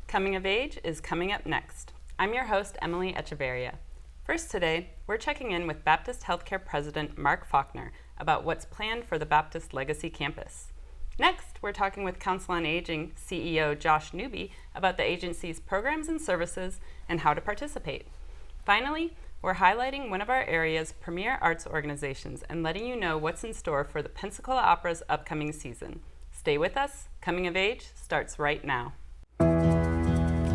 Coming of Age is coming up next. I'm your host, Emily Echeverria. First today, we're checking in with Baptist Healthcare President Mark Faulkner about what's planned for the Baptist Legacy Campus. Next, we're talking with Council on Aging CEO Josh Newby about the agency's programs and services and how to participate. Finally, we're highlighting one of our area's premier arts organizations and letting you know what's in store for the Pensacola Opera's upcoming season. Stay with us. Coming of Age starts right now.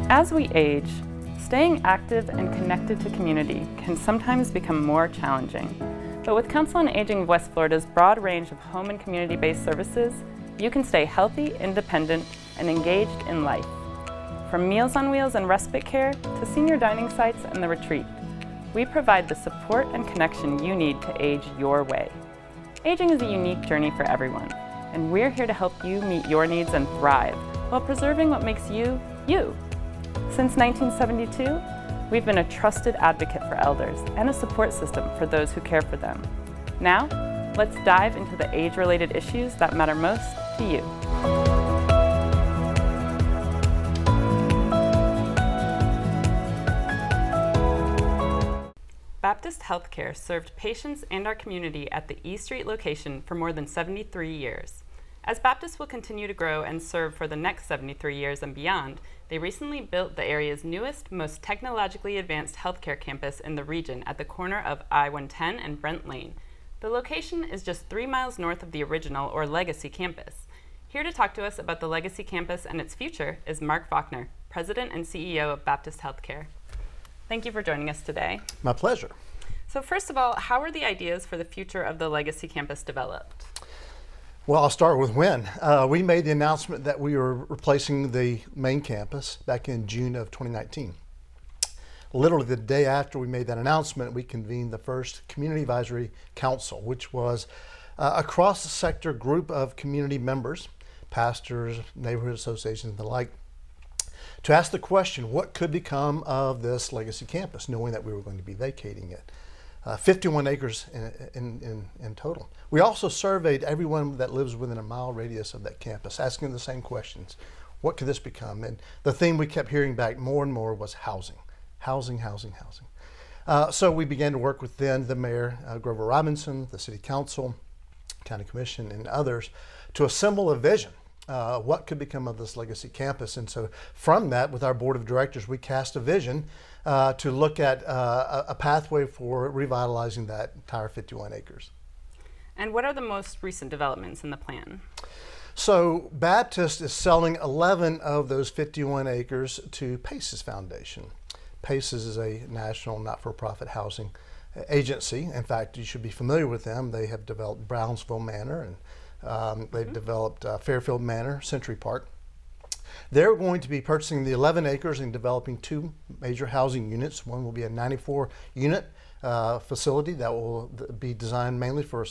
As we age, staying active and connected to community can sometimes become more challenging. But with Council on Aging of West Florida's broad range of home and community-based services, you can stay healthy, independent, and engaged in life. From Meals on Wheels and respite care to senior dining sites and the retreat, we provide the support and connection you need to age your way. Aging is a unique journey for everyone, and we're here to help you meet your needs and thrive while preserving what makes you, you. Since 1972, we've been a trusted advocate for elders and a support system for those who care for them. Now, let's dive into the age-related issues that matter most to you. Baptist Healthcare served patients and our community at the E Street location for more than 73 years. As Baptist will continue to grow and serve for the next 73 years and beyond, they recently built the area's newest, most technologically advanced healthcare campus in the region at the corner of I-110 and Brent Lane. The location is just 3 miles north of the original or Legacy campus. Here to talk to us about the Legacy campus and its future is Mark Faulkner, President and CEO of Baptist Healthcare. Thank you for joining us today. My pleasure. So first of all, how are the ideas for the future of the Legacy campus developed? Well, I'll start with when. We made the announcement that we were replacing the main campus back in June of 2019. Literally the day after we made that announcement, we convened the first Community Advisory Council, which was a cross-sector group of community members, pastors, neighborhood associations, and the like, to ask the question, what could become of this Legacy campus, knowing that we were going to be vacating it. 51 acres in total. We also surveyed everyone that lives within a mile radius of that campus, asking the same questions. What could this become? And the theme we kept hearing back more and more was housing. Housing. So we began to work with then the mayor, Grover Robinson, the city council, county commission, and others to assemble a vision. What could become of this Legacy campus? And so from that, with our board of directors, we cast a vision to look at a pathway for revitalizing that entire 51 acres. And what are the most recent developments in the plan? So Baptist is selling 11 of those 51 acres to PACES Foundation. PACES is a national not-for-profit housing agency. In fact, you should be familiar with them. They have developed Brownsville Manor, and they've developed Fairfield Manor, Century Park. They're going to be purchasing the 11 acres and developing 2 major housing units. One will be a 94-unit facility that will be designed mainly for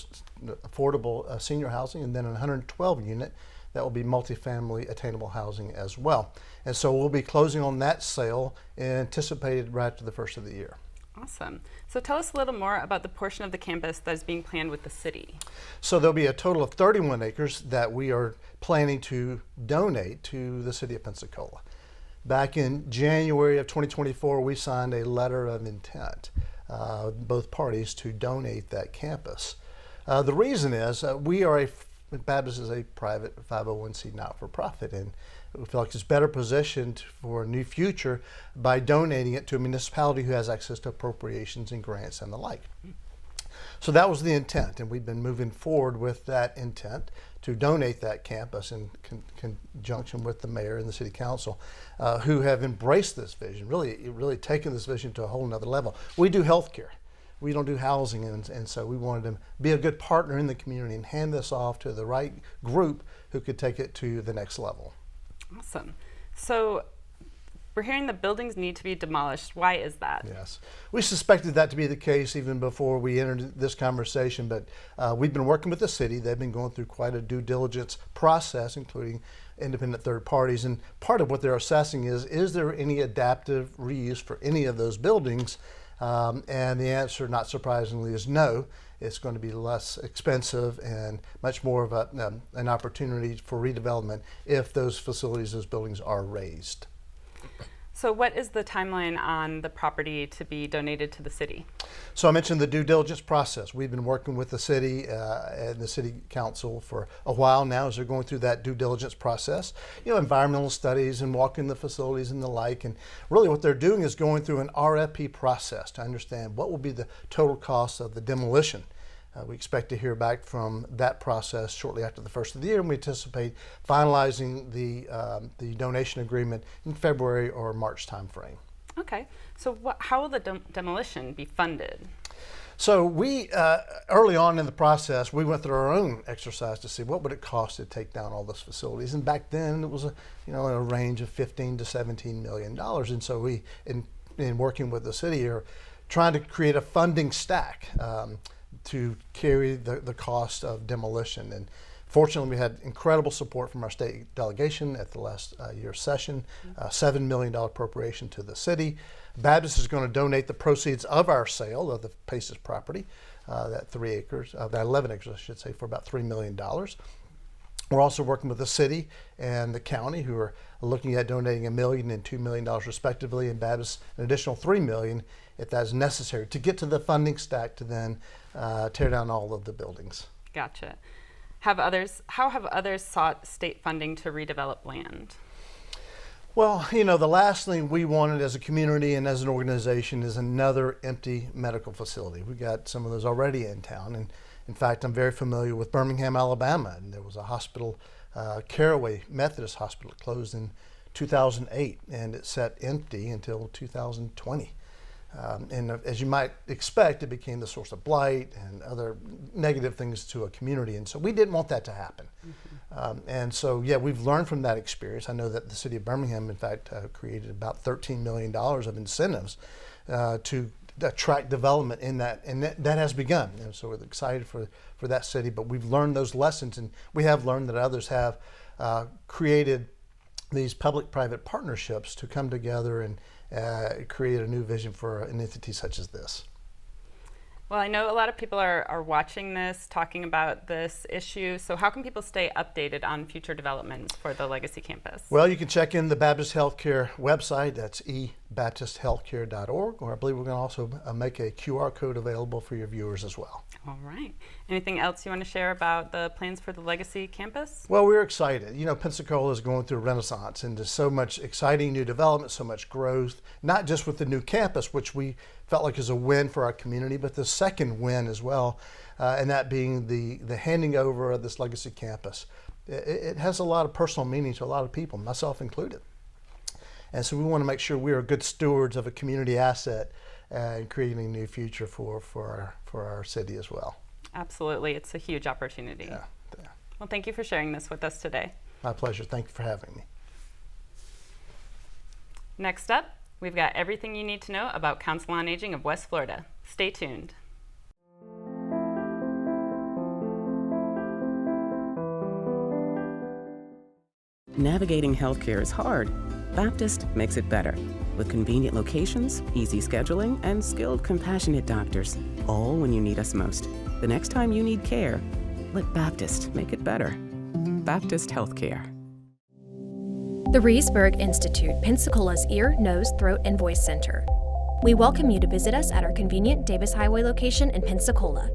affordable senior housing, and then a 112-unit that will be multifamily attainable housing as well. And so we'll be closing on that sale anticipated right after the first of the year. Awesome. So tell us a little more about the portion of the campus that is being planned with the city. So there'll be a total of 31 acres that we are planning to donate to the city of Pensacola. Back in January of 2024, we signed a letter of intent, both parties, to donate that campus. The reason is Baptist is a private 501c not-for-profit, and we feel like it's better positioned for a new future by donating it to a municipality who has access to appropriations and grants and the like. So that was the intent, and we've been moving forward with that intent to donate that campus in conjunction with the mayor and the city council, who have embraced this vision, really taken this vision to a whole nother level. We do healthcare. We don't do housing, and so we wanted to be a good partner in the community and hand this off to the right group who could take it to the next level. Awesome. So we're hearing the buildings need to be demolished. Why is that? Yes. We suspected that to be the case even before we entered this conversation, but we've been working with the city. They've been going through quite a due diligence process, including independent third parties, and part of what they're assessing is there any adaptive reuse for any of those buildings? And the answer, not surprisingly, is no. It's going to be less expensive and much more of an opportunity for redevelopment if those facilities, those buildings are raised. So what is the timeline on the property to be donated to the city? So I mentioned the due diligence process. We've been working with the city and the city council for a while now as they're going through that due diligence process. Environmental studies and walking the facilities and the like. And really what they're doing is going through an RFP process to understand what will be the total cost of the demolition. We expect to hear back from that process shortly after the first of the year, and we anticipate finalizing the donation agreement in February or March timeframe. Okay, so how will the demolition be funded? So we, early on in the process, we went through our own exercise to see what would it cost to take down all those facilities. And back then it was in a range of $15 to $17 million. And so we, in working with the city, are trying to create a funding stack to carry the cost of demolition. And fortunately, we had incredible support from our state delegation at the last year's session, $7 million appropriation to the city. Baptist is going to donate the proceeds of our sale of the Paces property, that 3 acres, that 11 acres, I should say, for about $3 million. We're also working with the city and the county, who are looking at donating $1 million and $2 million respectively, and Baptist an additional $3 million if that is necessary to get to the funding stack to then tear down all of the buildings. Gotcha. How have others sought state funding to redevelop land? Well, the last thing we wanted as a community and as an organization is another empty medical facility. We got some of those already in town, and in fact, I'm very familiar with Birmingham, Alabama, and there was a hospital, Caraway Methodist Hospital, closed in 2008, and it sat empty until 2020. And as you might expect, it became the source of blight and other negative things to a community. And so we didn't want that to happen. And so, we've learned from that experience. I know that the city of Birmingham, in fact, created about $13 million of incentives to attract development in that. And that has begun. And so we're excited for that city. But we've learned those lessons, and we have learned that others have created these public-private partnerships to come together and create a new vision for an entity such as this. Well, I know a lot of people are watching this, talking about this issue. So how can people stay updated on future developments for the Legacy Campus? Well, you can check in the Baptist Healthcare website. That's ebaptisthealthcare.org. Or I believe we're going to also make a QR code available for your viewers as well. All right. Anything else you want to share about the plans for the Legacy Campus? Well, we're excited. Pensacola is going through a renaissance, and there's so much exciting new development, so much growth, not just with the new campus, which we felt like is a win for our community, but the second win as well, and that being the handing over of this Legacy Campus. It has a lot of personal meaning to a lot of people, myself included. And so we want to make sure we are good stewards of a community asset and creating a new future for our city as well. Absolutely. It's a huge opportunity. Yeah. Well, thank you for sharing this with us today. My pleasure. Thank you for having me. Next up, we've got everything you need to know about Council on Aging of West Florida. Stay tuned. Navigating healthcare is hard. Baptist makes it better. With convenient locations, easy scheduling, and skilled, compassionate doctors, all when you need us most. The next time you need care, let Baptist make it better. Baptist Healthcare. The Reesburg Institute, Pensacola's ear, nose, throat, and voice center. We welcome you to visit us at our convenient Davis Highway location in Pensacola.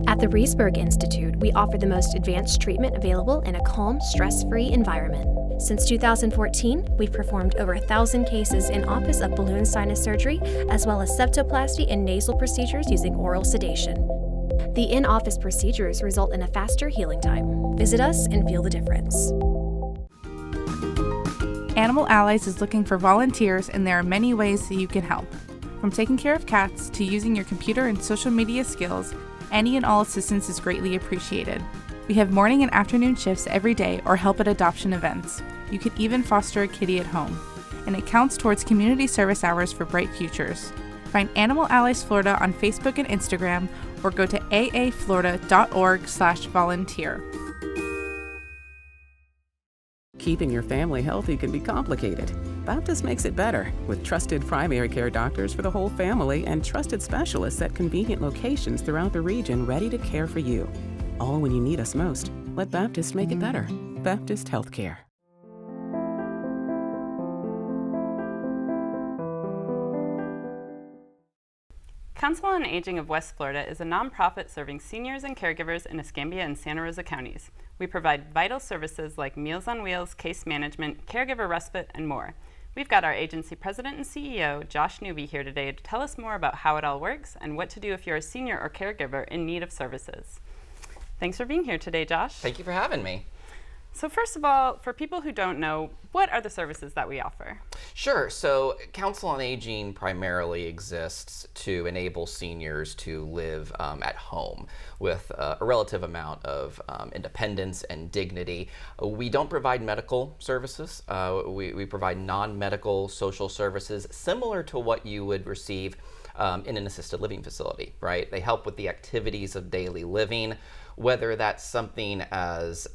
At the Reesburg Institute, we offer the most advanced treatment available in a calm, stress-free environment. Since 2014, we've performed over 1,000 cases in office of balloon sinus surgery, as well as septoplasty and nasal procedures using oral sedation. The in-office procedures result in a faster healing time. Visit us and feel the difference. Animal Allies is looking for volunteers, and there are many ways that you can help. From taking care of cats to using your computer and social media skills, any and all assistance is greatly appreciated. We have morning and afternoon shifts every day or help at adoption events. You can even foster a kitty at home. And it counts towards community service hours for bright futures. Find Animal Allies Florida on Facebook and Instagram, or go to aaflorida.org/volunteer. Keeping your family healthy can be complicated. Baptist makes it better with trusted primary care doctors for the whole family and trusted specialists at convenient locations throughout the region ready to care for you. All when you need us most. Let Baptist make it better. Baptist Healthcare. Council on Aging of West Florida is a nonprofit serving seniors and caregivers in Escambia and Santa Rosa counties. We provide vital services like Meals on Wheels, case management, caregiver respite, and more. We've got our agency president and CEO, Josh Newby, here today to tell us more about how it all works and what to do if you're a senior or caregiver in need of services. Thanks for being here today, Josh. Thank you for having me. So first of all, for people who don't know, what are the services that we offer? Sure. So Council on Aging primarily exists to enable seniors to live at home with a relative amount of independence and dignity. We don't provide medical services. We provide non-medical social services similar to what you would receive in an assisted living facility, right? They help with the activities of daily living, whether that's something as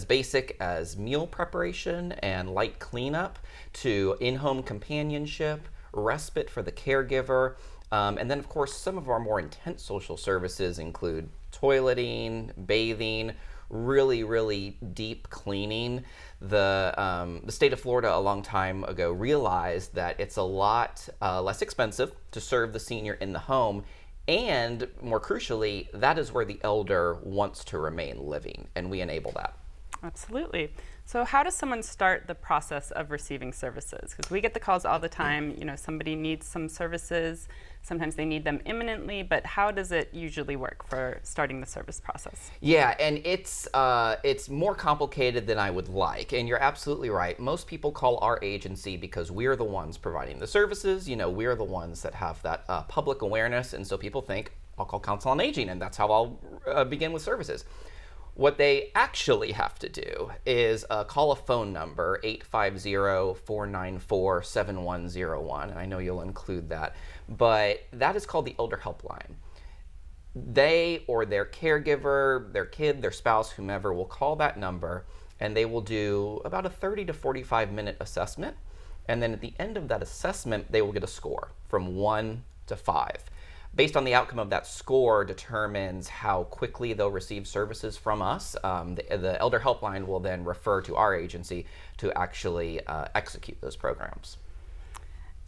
basic as meal preparation and light cleanup to in-home companionship, respite for the caregiver, and then of course some of our more intense social services include toileting, bathing, really deep cleaning. The state of Florida a long time ago realized that it's a lot less expensive to serve the senior in the home. And more crucially, that is where the elder wants to remain living, and we enable that. Absolutely. So how does someone start the process of receiving services? Because we get the calls all the time, somebody needs some services, sometimes they need them imminently, but how does it usually work for starting the service process? Yeah, and it's more complicated than I would like, and you're absolutely right. Most people call our agency because we're the ones providing the services. We're the ones that have that public awareness, and so people think, I'll call Council on Aging, and that's how I'll begin with services. What they actually have to do is call a phone number, 850-494-7101, and I know you'll include that, but that is called the Elder Helpline. They or their caregiver, their kid, their spouse, whomever, will call that number, and they will do about a 30 to 45-minute assessment, and then at the end of that assessment, they will get a score from 1 to 5. Based on the outcome of that score determines how quickly they'll receive services from us. The Elder Helpline will then refer to our agency to actually execute those programs.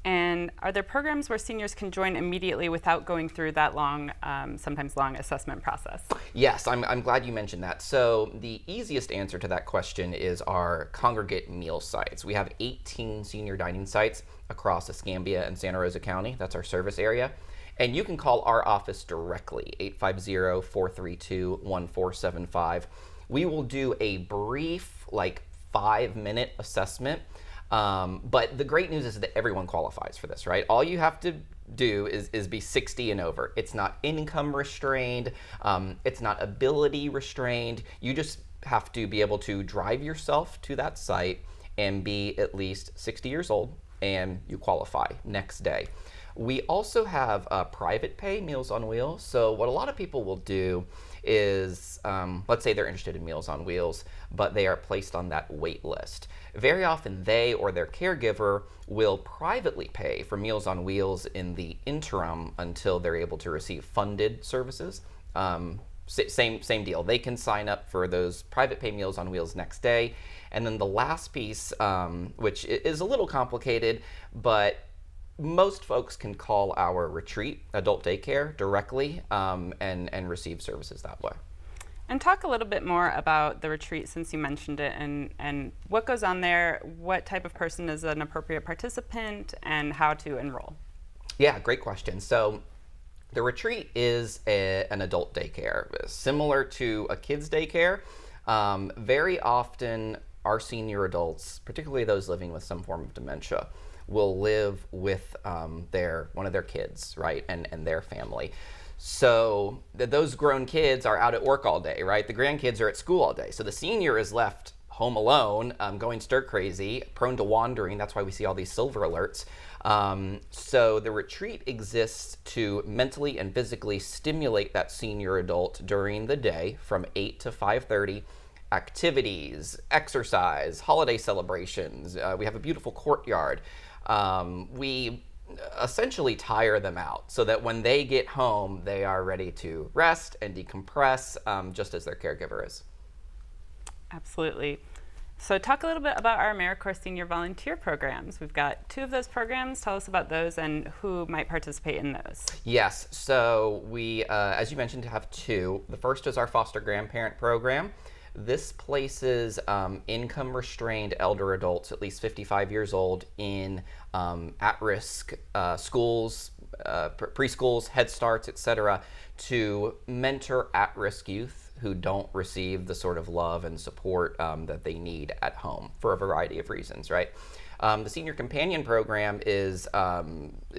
And are there programs where seniors can join immediately without going through that long, sometimes long assessment process? Yes, I'm glad you mentioned that. So the easiest answer to that question is our congregate meal sites. We have 18 senior dining sites across Escambia and Santa Rosa County. That's our service area. And you can call our office directly, 850-432-1475. We will do a brief, 5-minute assessment. But the great news is that everyone qualifies for this, right? All you have to do is be 60 and over. It's not income restrained. It's not ability restrained. You just have to be able to drive yourself to that site and be at least 60 years old, and you qualify next day. We also have private pay Meals on Wheels. So what a lot of people will do is, let's say they're interested in Meals on Wheels, but they are placed on that wait list. Very often they or their caregiver will privately pay for Meals on Wheels in the interim until they're able to receive funded services. Same deal. They can sign up for those private pay Meals on Wheels next day. And then the last piece, which is a little complicated, but most folks can call our retreat adult daycare directly and receive services that way. And talk a little bit more about the retreat, since you mentioned it, and what goes on there, what type of person is an appropriate participant, and how to enroll. Yeah, great question. So the retreat is an adult daycare, similar to a kid's daycare. Very often our senior adults, particularly those living with some form of dementia, will live with one of their kids, right, and their family. So those grown kids are out at work all day, right? The grandkids are at school all day. So the senior is left home alone, going stir crazy, prone to wandering. That's why we see all these silver alerts. So the retreat exists to mentally and physically stimulate that senior adult during the day from 8 to 5:30. Activities, exercise, holiday celebrations. We have a beautiful courtyard. We essentially tire them out so that when they get home, they are ready to rest and decompress, just as their caregiver is. Absolutely. So talk a little bit about our AmeriCorps Senior Volunteer Programs. We've got 2 of those programs. Tell us about those and who might participate in those. Yes, so we, as you mentioned, have 2. The first is our foster grandparent program. This places income-restrained elder adults, at least 55 years old, in at-risk schools, preschools, Head Starts, etc., to mentor at-risk youth who don't receive the sort of love and support that they need at home for a variety of reasons, right? The Senior Companion Program is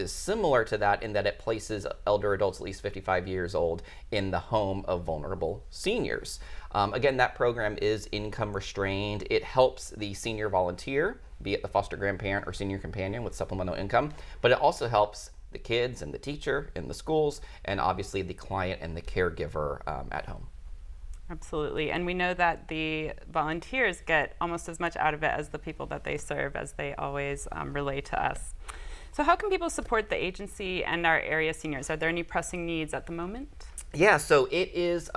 similar to that in that it places elder adults at least 55 years old in the home of vulnerable seniors. Again, that program is income restrained. It helps the senior volunteer, be it the foster grandparent or senior companion, with supplemental income, but it also helps the kids and the teacher in the schools, and obviously the client and the caregiver at home. Absolutely. And we know that the volunteers get almost as much out of it as the people that they serve, as they always relay to us. So how can people support the agency and our area seniors? Are there any pressing needs at the moment? Yeah, so it is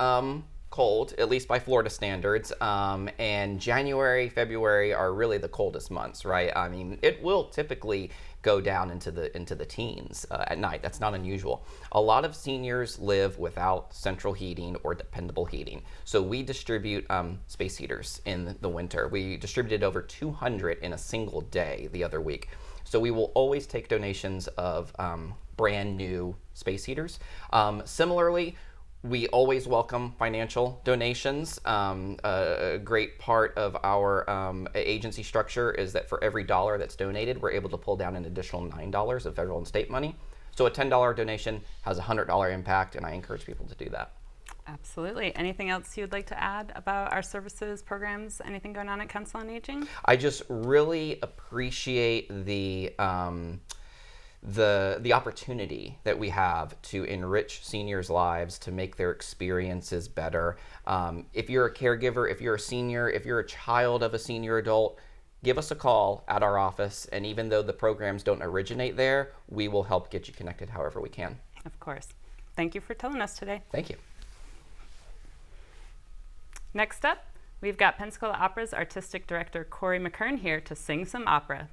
cold, at least by Florida standards, and January, February are really the coldest months, right? I mean, it will typically go down into the teens at night. That's not unusual. A lot of seniors live without central heating or dependable heating, so we distribute space heaters in the winter. We distributed over 200 in a single day the other week. So we will always take donations of brand new space heaters. Similarly, we always welcome financial donations. A great part of our agency structure is that for every $1 that's donated, we're able to pull down an additional $9 of federal and state money. So a $10 donation has a $100 impact, and I encourage people to do that. Absolutely. Anything else you'd like to add about our services, programs, anything going on at Council on Aging? I just really appreciate the opportunity that we have to enrich seniors' lives, to make their experiences better. If you're a caregiver, if you're a senior, if you're a child of a senior adult, give us a call at our office, and even though the programs don't originate there, we will help get you connected however we can. Of course. Thank you for telling us today. Thank you. Next up, we've got Pensacola Opera's Artistic Director Corey McKern here to sing some opera.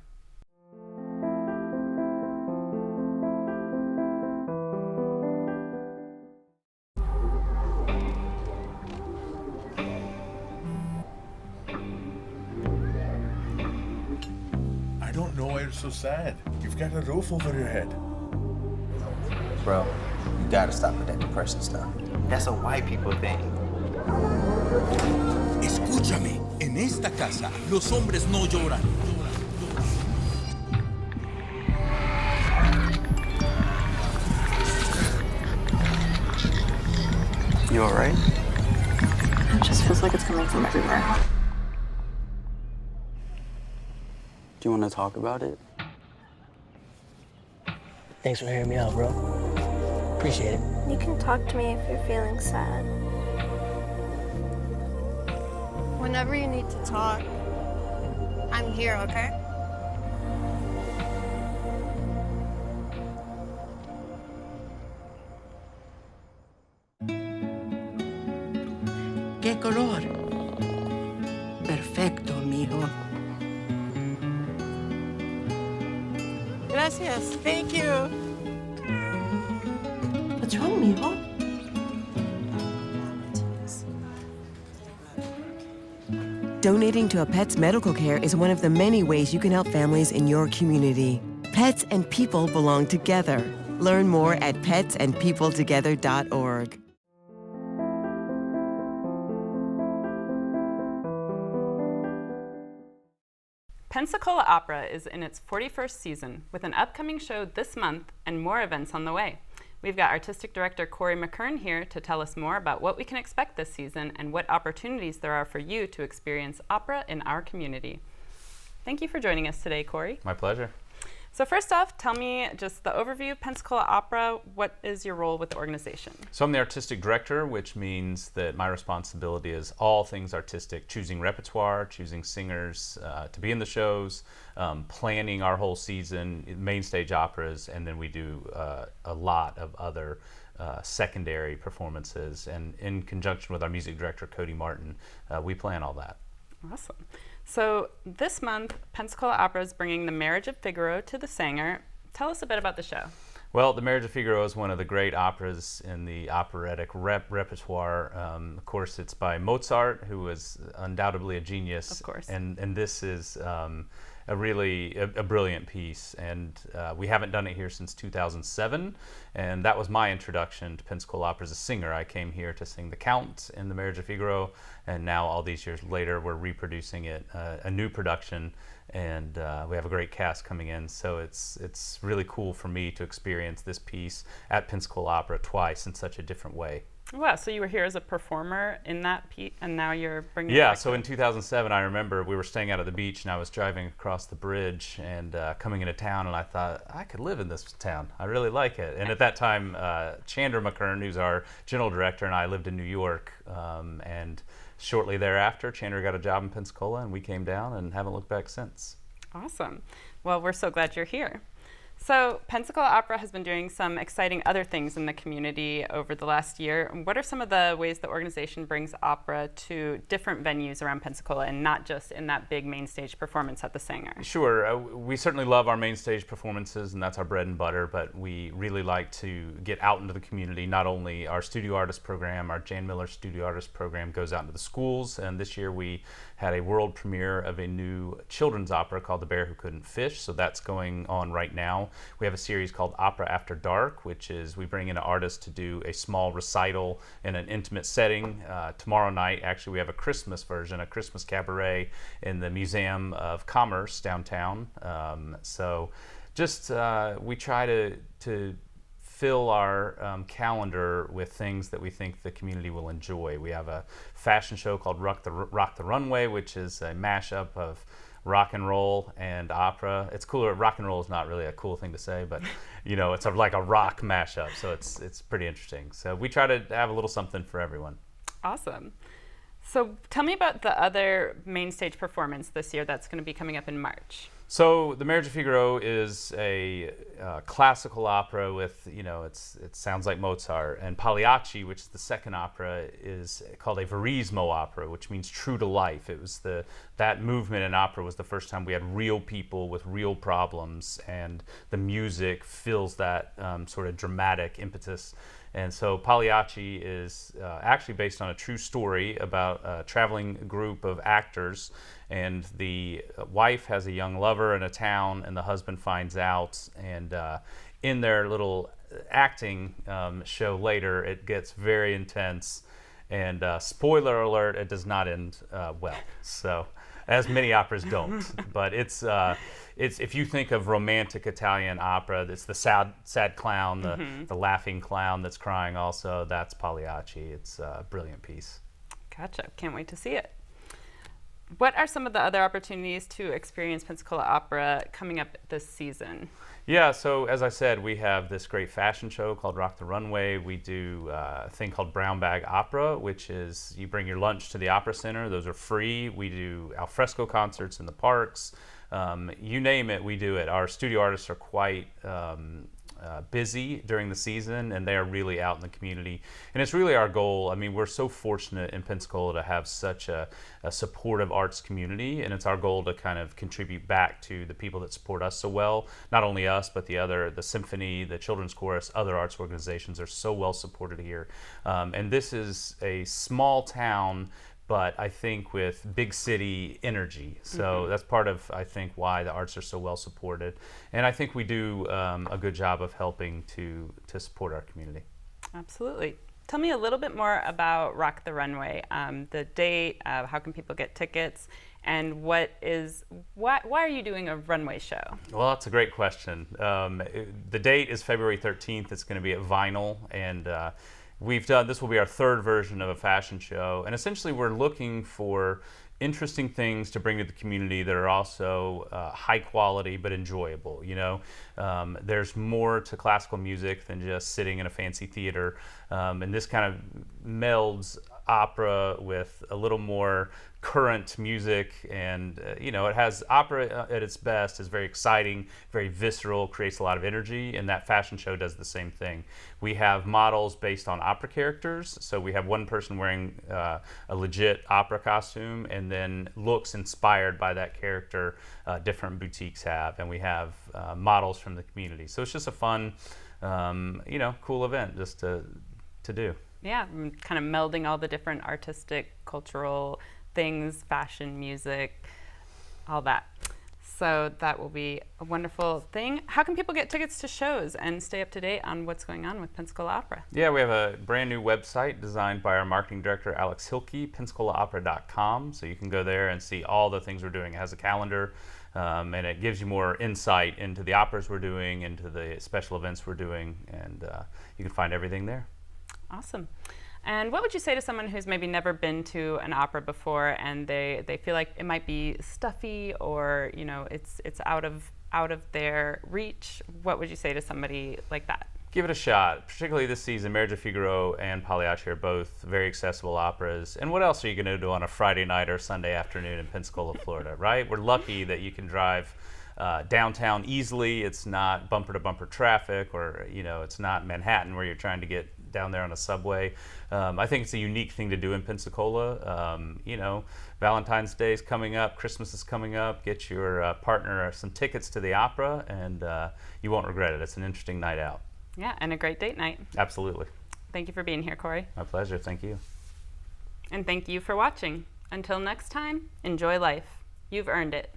I don't know why you're so sad. You've got a roof over your head. Bro, you gotta stop with that depression stuff. That's a white people thing. Escúchame, en esta casa los hombres no lloran. You alright? It just feels like it's coming from everywhere. Do you want to talk about it? Thanks for hearing me out, bro. Appreciate it. You can talk to me if you're feeling sad. Whenever you need to talk, I'm here, okay? ¿Qué color? Perfecto, mijo. Gracias. Thank you. What's wrong, mijo? Donating to a pet's medical care is one of the many ways you can help families in your community. Pets and people belong together. Learn more at petsandpeopletogether.org. Pensacola Opera is in its 41st season with an upcoming show this month and more events on the way. We've got Artistic Director Corey McKern here to tell us more about what we can expect this season and what opportunities there are for you to experience opera in our community. Thank you for joining us today, Corey. My pleasure. So first off, tell me just the overview of Pensacola Opera. What is your role with the organization? So I'm the artistic director, which means that my responsibility is all things artistic, choosing repertoire, choosing singers to be in the shows, planning our whole season, main stage operas, and then we do a lot of other secondary performances. And in conjunction with our music director, Cody Martin, we plan all that. Awesome. So this month, Pensacola Opera is bringing The Marriage of Figaro to the Sanger. Tell us a bit about the show. Well, The Marriage of Figaro is one of the great operas in the operatic repertoire. Of course, it's by Mozart, who was undoubtedly a genius. Of course. And this is a really brilliant piece. And we haven't done it here since 2007. And that was my introduction to Pensacola Opera as a singer. I came here to sing the Count in The Marriage of Figaro. And now, all these years later, we're reproducing it, a new production. And we have a great cast coming in, so it's really cool for me to experience this piece at Pensacola Opera twice in such a different way. Wow, so you were here as a performer in that piece, and now you're bringing it Yeah, back so in 2007, I remember we were staying out at the beach, and I was driving across the bridge and coming into town, and I thought, I could live in this town. I really like it. And at that time, Chandler McKern, who's our general director, and I lived in New York, and shortly thereafter, Chandler got a job in Pensacola, and we came down and haven't looked back since. Awesome. Well, we're so glad you're here. So Pensacola Opera has been doing some exciting other things in the community over the last year. What are some of the ways the organization brings opera to different venues around Pensacola and not just in that big main stage performance at the Sanger? Sure. We certainly love our main stage performances, and that's our bread and butter, but we really like to get out into the community. Not only our studio artist program, our Jan Miller studio artist program goes out into the schools, and this year we had a world premiere of a new children's opera called The Bear Who Couldn't Fish, so that's going on right now. We have a series called Opera After Dark, which is we bring in an artist to do a small recital in an intimate setting. Tomorrow night, actually, we have a Christmas version, a Christmas cabaret in the Museum of Commerce downtown. We try to fill our calendar with things that we think the community will enjoy. We have a fashion show called Rock the Runway, which is a mashup of rock and roll and opera. It's cooler. Rock and roll is not really a cool thing to say, but it's like a rock mashup, so it's pretty interesting. So we try to have a little something for everyone. Awesome. So tell me about the other main stage performance this year that's going to be coming up in March. So The Marriage of Figaro is a classical opera with, it sounds like Mozart. And Pagliacci, which is the second opera, is called a verismo opera, which means true to life. It was that movement in opera was the first time we had real people with real problems, and the music fills that sort of dramatic impetus. And so Pagliacci is actually based on a true story about a traveling group of actors, and the wife has a young lover in a town, and the husband finds out, and in their little acting show later, it gets very intense, and spoiler alert, it does not end well. So, as many operas don't, but it's if you think of romantic Italian opera, it's the sad clown, the laughing clown that's crying also. That's Pagliacci. It's a brilliant piece. Gotcha. Can't wait to see it. What are some of the other opportunities to experience Pensacola Opera coming up this season? Yeah, so as I said, we have this great fashion show called Rock the Runway. We do a thing called Brown Bag Opera, which is you bring your lunch to the Opera Center. Those are free. We do alfresco concerts in the parks. You name it, we do it. Our studio artists are quite busy during the season, and they are really out in the community. And it's really our goal. I mean, we're so fortunate in Pensacola to have such a supportive arts community, and it's our goal to kind of contribute back to the people that support us so well. Not only us, but the symphony, the children's chorus, other arts organizations are so well supported here. And this is a small town, but I think with big city energy. So that's part of, I think, why the arts are so well supported. And I think we do a good job of helping to support our community. Absolutely. Tell me a little bit more about Rock the Runway, the date, how can people get tickets, and why are you doing a runway show? Well, that's a great question. The date is February 13th. It's going to be at Vinyl, and this will be our third version of a fashion show, and essentially we're looking for interesting things to bring to the community that are also high quality but enjoyable. There's more to classical music than just sitting in a fancy theater, and this kind of melds opera with a little more current music, and it has opera at its best, is very exciting, very visceral, creates a lot of energy, and that fashion show does the same thing. We have models based on opera characters, so we have one person wearing a legit opera costume and then looks inspired by that character different boutiques have, and we have models from the community. So it's just a fun, cool event just to do. Yeah, kind of melding all the different artistic, cultural things, fashion, music, all that. So that will be a wonderful thing. How can people get tickets to shows and stay up to date on what's going on with Pensacola Opera? Yeah, we have a brand new website designed by our marketing director, Alex Hilke, PensacolaOpera.com. So you can go there and see all the things we're doing. It has a calendar, and it gives you more insight into the operas we're doing, into the special events we're doing, and you can find everything there. Awesome. And what would you say to someone who's maybe never been to an opera before and they feel like it might be stuffy or it's out of their reach? What would you say to somebody like that? Give it a shot, particularly this season. Marriage of Figaro and Pagliacci are both very accessible operas. And what else are you going to do on a Friday night or Sunday afternoon in Pensacola, Florida, right? We're lucky that you can drive downtown easily. It's not bumper-to-bumper traffic, or it's not Manhattan where you're trying to get down there on a subway. I think it's a unique thing to do in Pensacola. Valentine's Day is coming up, Christmas is coming up. Get your partner some tickets to the opera, and you won't regret it. It's an interesting night out. Yeah, and a great date night. Absolutely. Thank you for being here, Corey. My pleasure. Thank you. And thank you for watching. Until next time, enjoy life. You've earned it.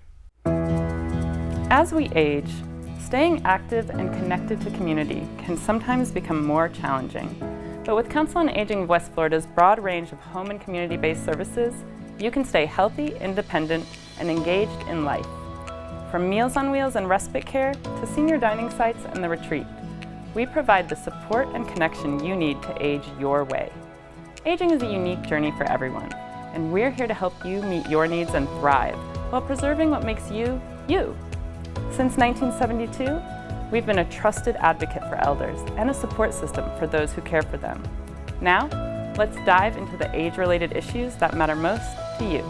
As we age, staying active and connected to community can sometimes become more challenging. But with Council on Aging of West Florida's broad range of home and community-based services, you can stay healthy, independent, and engaged in life. From Meals on Wheels and respite care to senior dining sites and the retreat, we provide the support and connection you need to age your way. Aging is a unique journey for everyone, and we're here to help you meet your needs and thrive while preserving what makes you, you. Since 1972, we've been a trusted advocate for elders and a support system for those who care for them. Now, let's dive into the age-related issues that matter most to you.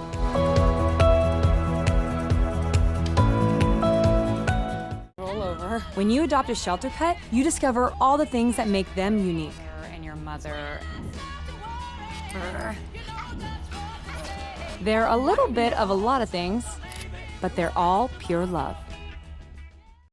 Roll over. When you adopt a shelter pet, you discover all the things that make them unique. And your mother. They're a little bit of a lot of things, but they're all pure love.